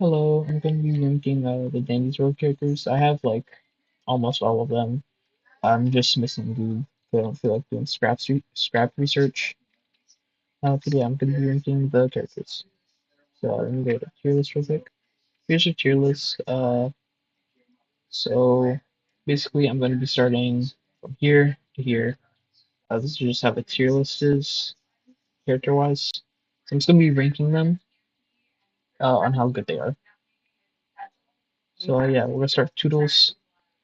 Hello, I'm going to be ranking the Danny's Road characters. I have like almost all of them. I'm just missing Goob. I don't feel like doing scrap research. But yeah, I'm going to be ranking the characters. So let me go to tier list real quick. Here's your tier list. So basically, I'm going to be starting from here to here. This is just how the tier list is character wise. So I'm just going to be ranking them on how good they are. So yeah, we're gonna start Toodles.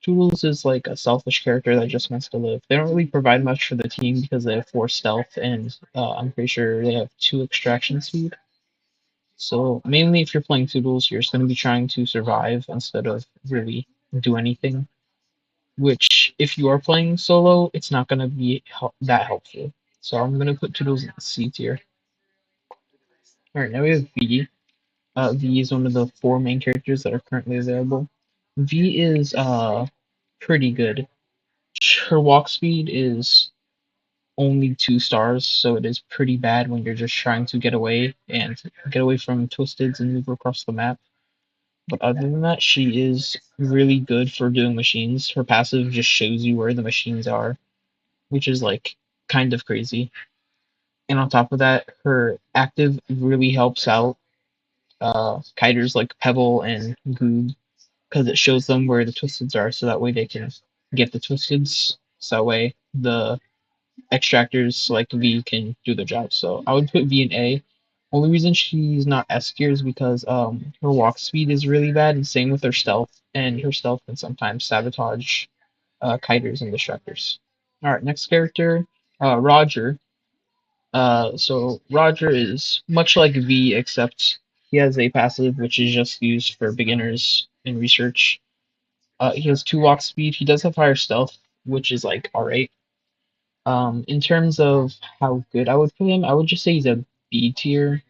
Toodles is like a selfish character that just wants to live. They don't really provide much for the team because they have 4 stealth and I'm pretty sure they have 2 extraction speed. So mainly if you're playing Toodles, you're just gonna be trying to survive instead of really do anything. Which if you are playing solo, it's not gonna be that helpful. So I'm gonna put Toodles in the C tier. Alright, now we have V. V is one of the 4 main characters that are currently available. V is pretty good. Her walk speed is only 2 stars, so it is pretty bad when you're just trying to get away from Twisteds and move across the map. But other than that, she is really good for doing machines. Her passive just shows you where the machines are, which is like kind of crazy. And on top of that, her active really helps out kiters like Pebble and Goob because it shows them where the Twisteds are, so that way they can get the Twisteds. So that way the extractors like V can do their job. So I would put V in A. Only reason she's not S tier is because her walk speed is really bad, and same with her stealth, and her stealth can sometimes sabotage kiters and distractors. All right, next character, Roger. So Roger is much like V, except he has a passive which is just used for beginners in research. He has 2 walk speed. He does have higher stealth, which is like alright. In terms of how good I would put him, I would just say he's a B tier.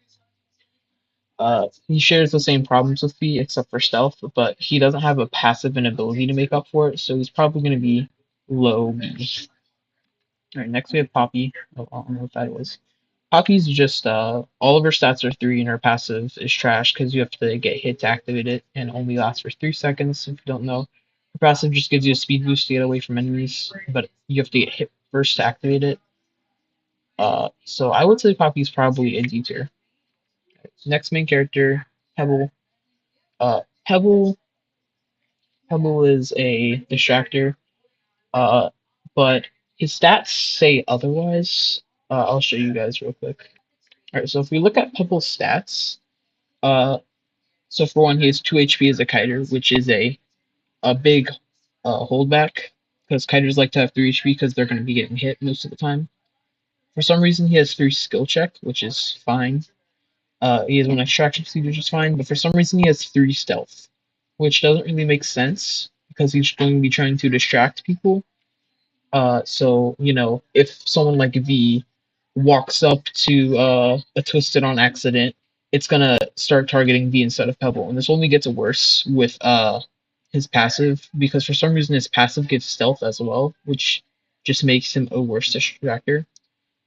He shares the same problems with B except for stealth, but he doesn't have a passive and ability to make up for it, so he's probably going to be low B. All right, next we have Poppy. Oh, I don't know what that was. Poppy's just all of her stats are 3 and her passive is trash because you have to get hit to activate it and only lasts for 3 seconds. If you don't know, her passive just gives you a speed boost to get away from enemies, but you have to get hit first to activate it. So I would say Poppy's probably a D tier. Next main character, Pebble. Uh, Pebble, Pebble is a distractor, uh, but his stats say otherwise. I'll show you guys real quick. All right, so if we look at Pebble's stats, uh, so for one, he has 2 HP as a kiter, which is a big holdback because kiters like to have 3 HP because they're going to be getting hit most of the time. For some reason, he has 3 skill check, which is fine. He has 1 extraction speed, which is fine, but for some reason he has 3 stealth, which doesn't really make sense because he's going to be trying to distract people. So if someone like V walks up to a Twisted on accident, it's gonna start targeting V instead of Pebble, and this only gets worse with his passive because for some reason his passive gives stealth as well, which just makes him a worse distractor.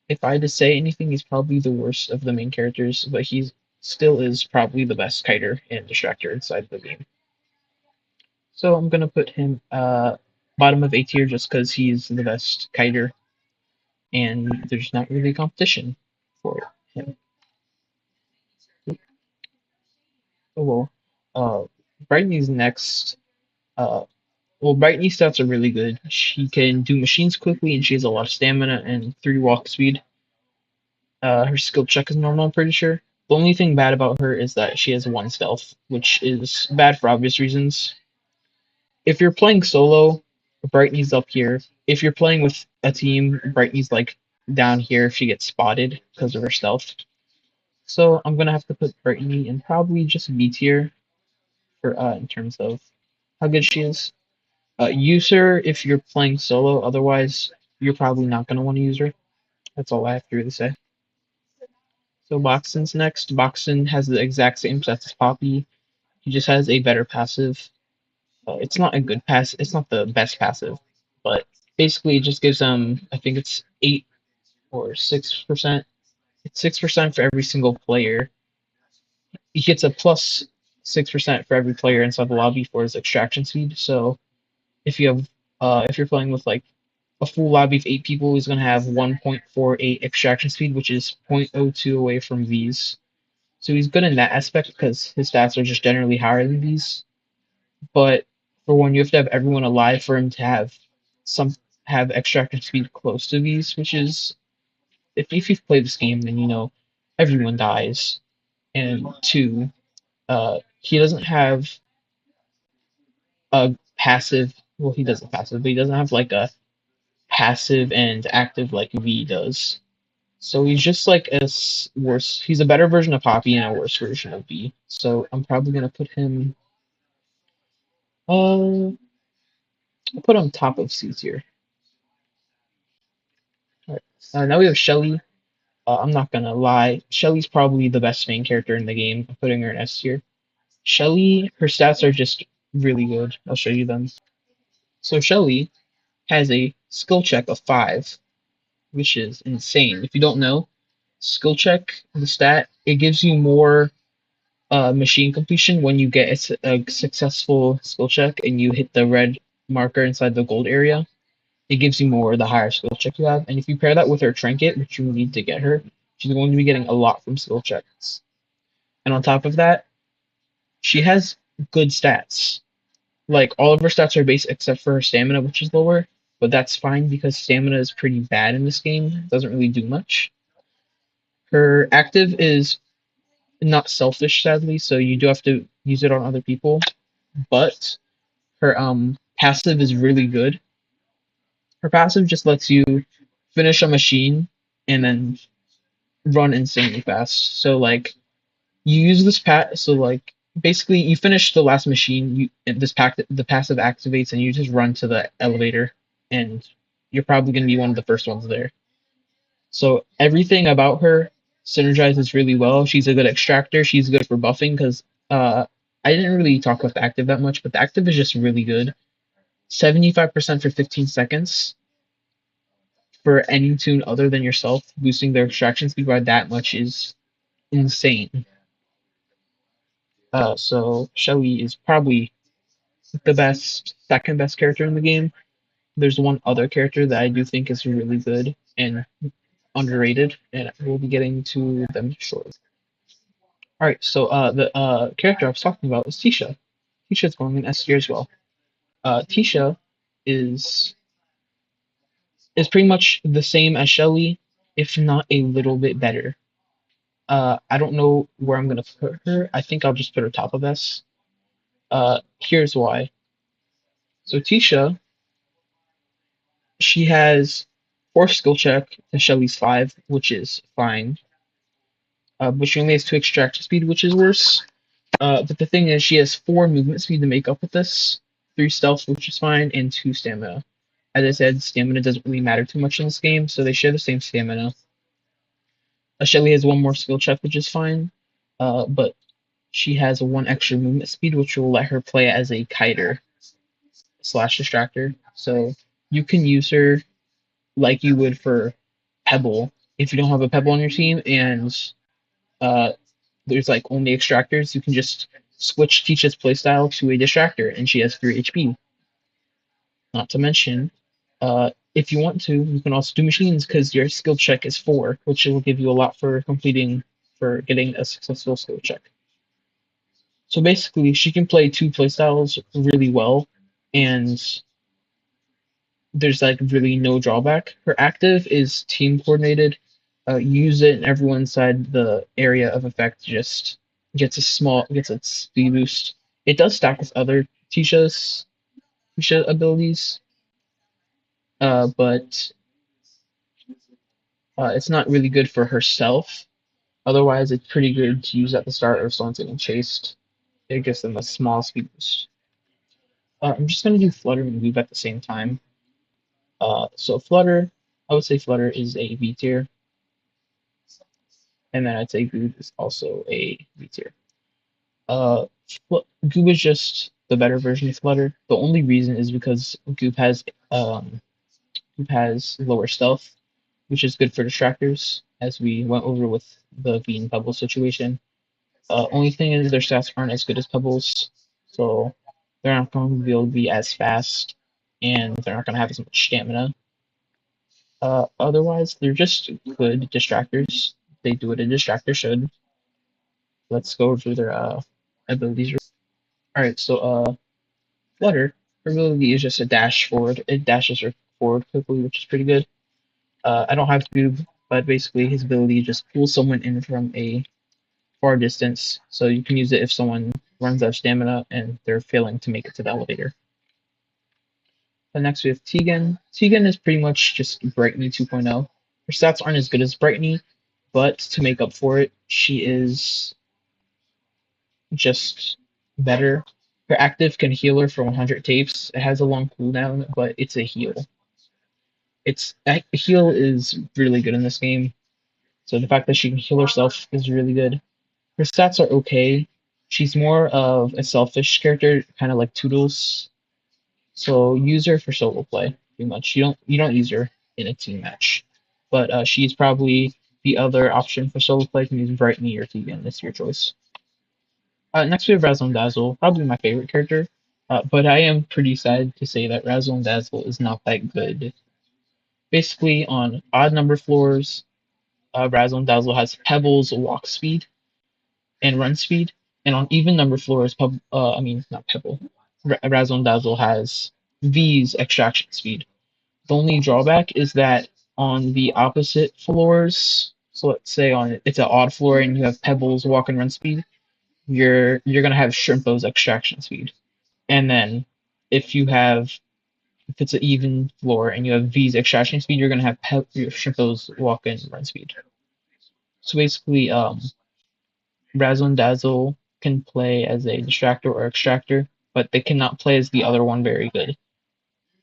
If I had to say anything, he's probably the worst of the main characters, but he still is probably the best kiter and distractor inside the game. So I'm gonna put him bottom of A tier just because he's the best kiter, and there's not really competition for him. Oh well. Brighton's next. Uh, well, Brighton's stats are really good. She can do machines quickly, and she has a lot of stamina and 3 walk speed. Her skill check is normal, I'm pretty sure. The only thing bad about her is that she has 1 stealth, which is bad for obvious reasons. If you're playing solo, Brighton's up here. If you're playing with a team, Brighton's like down here if she gets spotted because of her stealth. So I'm gonna have to put Brighton in probably just B tier for in terms of how good she is. Use her if you're playing solo. Otherwise, you're probably not gonna want to use her. That's all I have to really say. So Boxen's next. Boxen has the exact same stats as Poppy. He just has a better passive. It's not a good pass. It's not the best passive, but basically it just gives him. I think it's 8 or 6%. It's 6% for every single player. He gets a plus 6% for every player inside the lobby for his extraction speed. So if you have if you're playing with like a full lobby of 8 people, he's gonna have 1.48 extraction speed, which is 0.02 away from V's. So he's good in that aspect because his stats are just generally higher than V's. But for one, you have to have everyone alive for him to some have extraction speed close to V's, which is if you've played this game, then you know everyone dies. And two, he doesn't have a passive. Well, he doesn't passive, but he doesn't have like a passive and active like V does. So he's just like worse. He's a better version of Poppy and a worse version of V. So I'm probably gonna put him. I'll put him top of C tier. All right. Now we have Shelly. I'm not gonna lie. Shelly's probably the best main character in the game. I'm putting her in S tier. Shelly, her stats are just really good. I'll show you them. So Shelly has a skill check of 5, which is insane. If you don't know, skill check, the stat, it gives you more machine completion when you get a successful skill check and you hit the red marker inside the gold area. It gives you more the higher skill check you have. And if you pair that with her trinket, which you need to get her, she's going to be getting a lot from skill checks. And on top of that, she has good stats. Like all of her stats are base except for her stamina, which is lower, but that's fine because stamina is pretty bad in this game. It doesn't really do much. Her active is not selfish, sadly, so you do have to use it on other people. But her passive is really good. Her passive just lets you finish a machine and then run insanely fast. So like you use this so like basically you finish the last machine, the passive activates and you just run to the elevator and you're probably gonna be one of the first ones there. So everything about her synergizes really well. She's a good extractor. She's good for buffing because I didn't really talk about the active that much, but the active is just really good. 75% for 15 seconds for any tune other than yourself, boosting their extraction speed by that much is insane. So Shelly is probably the second best character in the game. There's one other character that I do think is really good and underrated, and we'll be getting to them shortly. All right, so the character I was talking about is Tisha. Tisha's going in S tier as well. Tisha is is pretty much the same as Shelly, if not a little bit better. I don't know where I'm gonna put her. I think I'll just put her top of S. Here's why. So Tisha, she has 4 skill check to Shelly's 5, which is fine. But she only has 2 extraction speed, which is worse. But the thing is, she has 4 movement speed to make up with this, 3 stealth, which is fine, and 2 stamina. As I said, stamina doesn't really matter too much in this game, so they share the same stamina. Shelly has 1 more skill check, which is fine, but she has 1 extra movement speed, which will let her play as a kiter slash distractor. So you can use her like you would for Pebble if you don't have a Pebble on your team, and uh, there's like only extractors. You can just switch Teach's playstyle to a distractor, and she has 3 HP. Not to mention, if you want to, you can also do machines because your skill check is 4, which will give you a lot for getting a successful skill check. So basically, she can play 2 playstyles really well, and there's like really no drawback. Her active is team coordinated. Use it, and everyone inside the area of effect just gets a speed boost. It does stack with other Tisha abilities, but it's not really good for herself. Otherwise, it's pretty good to use at the start or if someone's getting chased. It gives them a small speed boost. I'm just gonna do Flutter and Move at the same time. So Flutter, I would say Flutter is a V tier, and then I'd say Goob is also a V tier. Uh, Goob is just the better version of Flutter. The only reason is because Goob has lower stealth, which is good for distractors, as we went over with the Bean Bubble situation. Only thing is their stats aren't as good as Pebbles, so they're not going to be able to be as fast, and they're not going to have as much stamina. Otherwise, they're just good distractors. They do what a distractor should. Let's go through their abilities. All right, so Flutter, her ability is just a dash forward. It dashes her forward quickly, which is pretty good. I don't have to, but basically his ability just pulls someone in from a far distance, so you can use it if someone runs out of stamina and they're failing to make it to the elevator. Then next we have Tegan. Tegan is pretty much just Brightney 2.0. Her stats aren't as good as Brightney, but to make up for it, she is just better. Her active can heal her for 100 tapes. It has a long cooldown, but it's a heal. It's heal is really good in this game. So the fact that she can heal herself is really good. Her stats are okay. She's more of a selfish character, kind of like Toodles. So use her for solo play, pretty much. You don't use her in a team match, but she's probably the other option for solo play. You can use Brightney or Tegan. It's your choice. Next we have Razzle and Dazzle, probably my favorite character. But I am pretty sad to say that Razzle and Dazzle is not that good. Basically, on odd number floors, Razzle and Dazzle has Pebbles walk speed and run speed, and on even number floors, I mean not Pebble, Razzle and Dazzle has V's extraction speed. The only drawback is that on the opposite floors, so let's say on it's an odd floor and you have Pebbles walk and run speed, you're gonna have Shrimpo's extraction speed. And then if you have if it's an even floor and you have V's extraction speed, you're gonna have your Shrimpo's walk and run speed. So basically, Razzle and Dazzle can play as a distractor or extractor, but they cannot play as the other one very good.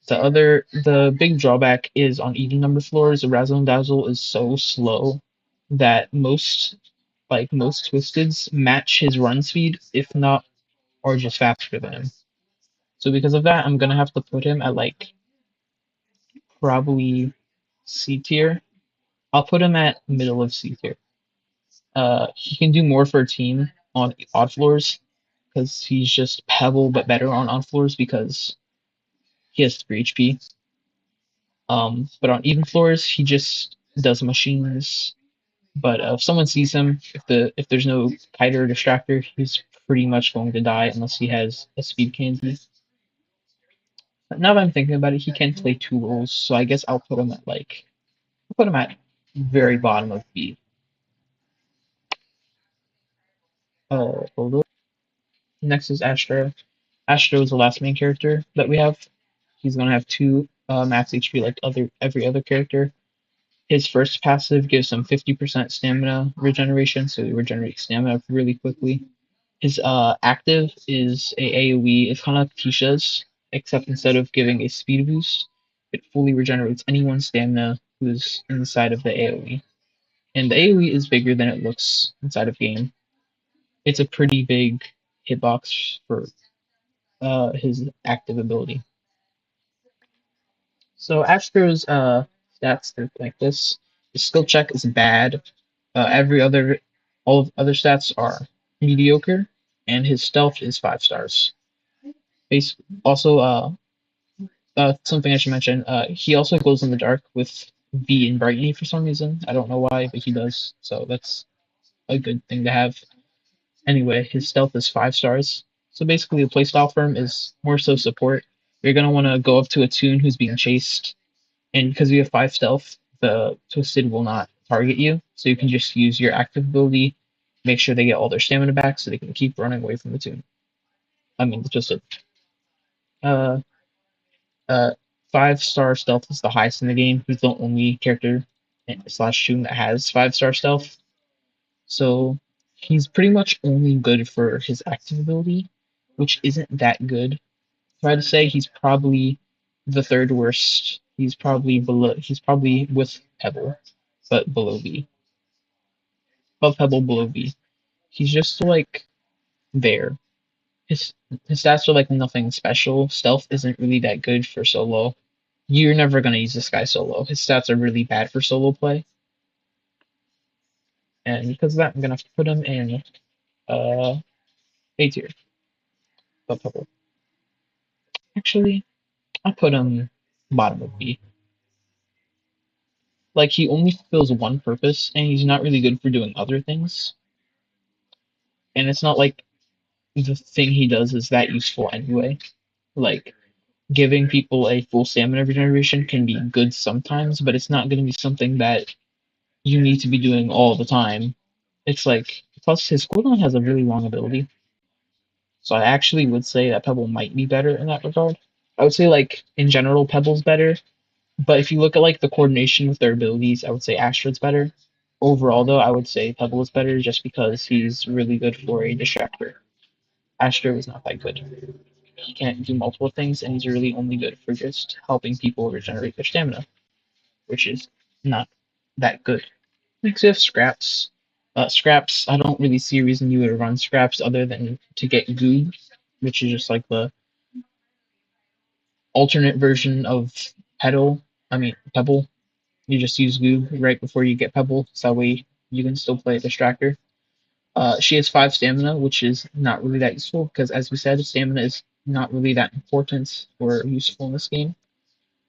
The big drawback is on even number floors, Razzle and Dazzle is so slow that most Twisteds match his run speed, if not, or just faster than him. So because of that, I'm gonna have to put him at like probably C tier. I'll put him at middle of C tier. He can do more for a team on odd floors because he's just Pebble but better on odd floors because he has 3 HP. But on even floors, he just does machines. But if someone sees him, if there's no kiter or distractor, he's pretty much going to die unless he has a speed candy. But now that I'm thinking about it, he can play 2 roles, so I guess I'll put him at very bottom of B. Hold on. Next is Astro. Astro is the last main character that we have. He's gonna have 2 max HP like every other character. His first passive gives him 50% stamina regeneration, so he regenerates stamina really quickly. His active is a AoE. It's kind of like Tisha's, except instead of giving a speed boost, it fully regenerates anyone's stamina who's inside of the AoE. And the AoE is bigger than it looks inside of game. It's a pretty big hitbox for his active ability. So Astro's stats look like this. His skill check is bad. Every other all of other stats are mediocre, and his stealth is 5 stars. Also, something I should mention. He also goes in the dark with V and Brightney for some reason. I don't know why, but he does. So that's a good thing to have. Anyway, his stealth is 5 stars. So basically, the playstyle for him is more so support. You're gonna want to go up to a tune who's being chased, and because you have 5 stealth, the Twisted will not target you. So you can just use your active ability, make sure they get all their stamina back, so they can keep running away from the tune. I mean, just a uh, uh, 5 star stealth is the highest in the game. He's the only character slash tune that has 5 star stealth. So he's pretty much only good for his active ability, which isn't that good. If I had to say, he's probably the third worst. He's probably below. He's probably with Pebble, but below V. Above Pebble, below V. He's just like there. His his stats are like nothing special. Stealth isn't really that good for solo. You're never gonna use this guy solo. His stats are really bad for solo play, and because of that, I'm gonna have to put him in Uh, A tier, but Pebble. Actually, I put him bottom of B. Like he only fulfills one purpose, and he's not really good for doing other things. And it's not like the thing he does is that useful anyway. Like giving people a full stamina regeneration can be good sometimes, but it's not going to be something that you need to be doing all the time. It's like plus his cooldown has a really long ability, so I actually would say that Pebble might be better in that regard. I would say like in general Pebble's better, but if you look at like the coordination with their abilities, I would say Astrid's better. Overall though, I would say Pebble is better just because he's really good for a distractor. Astro is not that good. He can't do multiple things, and he's really only good for just helping people regenerate their stamina, which is not that good. Next, we have Scraps. Scraps, I don't really see a reason you would run Scraps other than to get Goob, which is just like the alternate version of Petal. I mean, Pebble. You just use Goob right before you get Pebble, so that way you can still play Distractor. She has 5 stamina, which is not really that useful because, as we said, stamina is not really that important or useful in this game.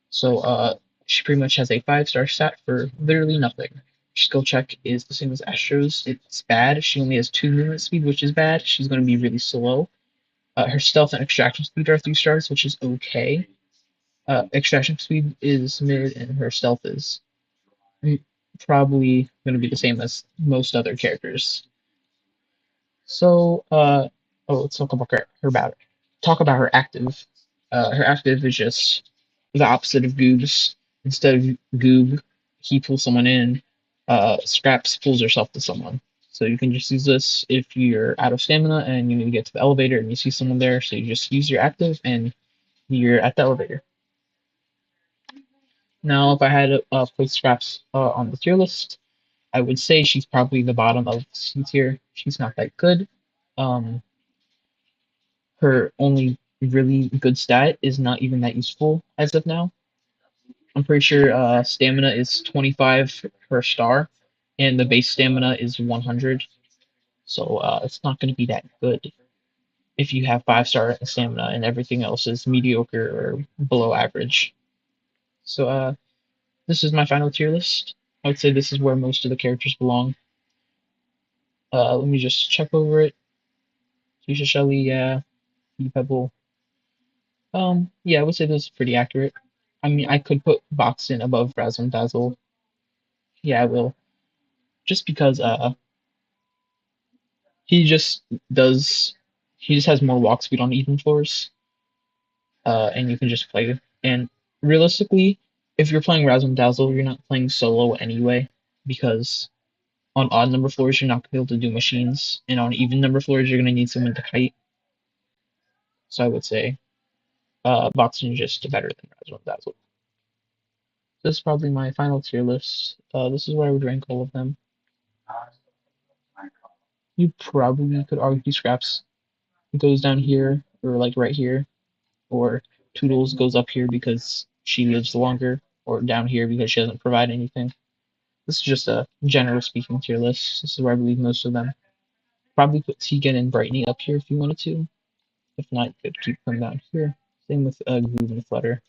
So she pretty much has a 5-star stat for literally nothing. Skill check is the same as Astro's. It's bad. She only has 2 movement speed, which is bad. She's going to be really slow. Her stealth and extraction speed are 3 stars, which is okay. Extraction speed is mid, and her stealth is probably going to be the same as most other characters. So, let's talk about her active. Her active is just the opposite of Goob's. Instead of Goob, he pulls someone in. Scraps pulls herself to someone. So you can just use this if you're out of stamina and you need to get to the elevator and you see someone there. So you just use your active and you're at the elevator. Now, if I had to place Scraps on the tier list, I would say she's probably the bottom of C tier. She's not that good. Um, her only really good stat is not even that useful as of now. I'm pretty sure stamina is 25 per star, and the base stamina is 100. So it's not going to be that good if you have 5-star stamina and everything else is mediocre or below average. So this is my final tier list. I would say this is where most of the characters belong. Let me just check over it. Tisha Shelly, yeah. Pebble. Yeah, I would say this is pretty accurate. I mean, I could put Boxen above Razzle and Dazzle. Yeah, I will. Just because he just does he just has more walk speed on even floors. And you can just play. And realistically, if you're playing Razzle and Dazzle, you're not playing solo anyway, because on odd number floors you're not gonna be able to do machines, and on even number floors you're gonna need someone to kite. So I would say Boxen is just better than Razzle and Dazzle. This is probably my final tier list. This is where I would rank all of them. You probably could argue Scraps goes down here, or like right here, or Toodles goes up here because she lives longer, or down here because she doesn't provide anything. This is just a general speaking tier list. This is where I believe most of them. Probably put Tegan and Brightney up here if you wanted to. If not, you could keep them down here. Same with Groove and Flutter.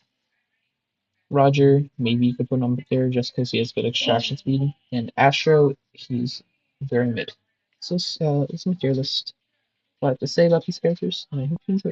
Roger, maybe you could put him up there just because he has good extraction speed. And Astro, he's very mid. So this is my tier list. What I have to say about these characters, and I hope you enjoy it.